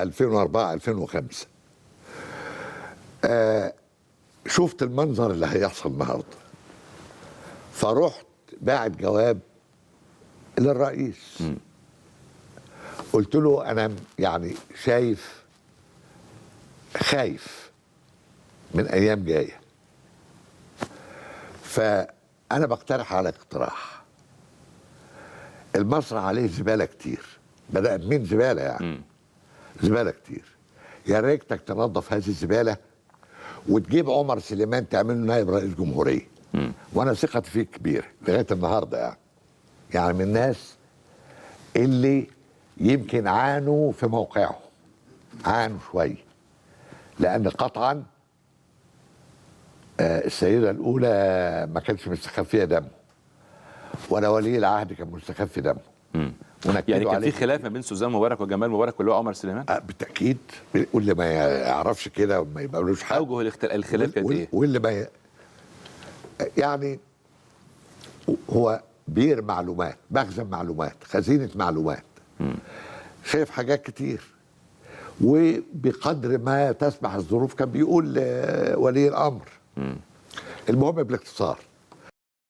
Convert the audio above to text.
2004 2005 شفت المنظر اللي هيحصل النهارده، فرحت باعت جواب للرئيس. قلت له انا يعني خايف من ايام جايه، فانا بقترح على اقتراح. المسرح عليه زباله كتير، بدأ من زباله يعني زباله كتير، يا ريتك تنظف هذه الزباله وتجيب عمر سليمان تعمله نائب رئيس جمهوريه. وانا ثقتي فيه كبيره لغايه النهارده، يعني من الناس اللي يمكن عانوا في موقعهم، عانوا شويه، لان قطعا السيده الاولى ما كانش مستخفيه دمه، ولا ولي العهد كان مستخفي دمه. يعني كان في خلاف ما بين سوزان مبارك وجمال مبارك واللي هو عمر سليمان؟ بالتاكيد. واللي ما يعرفش كده وما يبقالوش حق. اوجه الخلاف كانت ايه؟ واللي ما يعني هو بير معلومات، مخزن معلومات، خزينه معلومات. شايف حاجات كتير، وبقدر ما تسمح الظروف كان بيقول ولي الامر. المهم بالاختصار،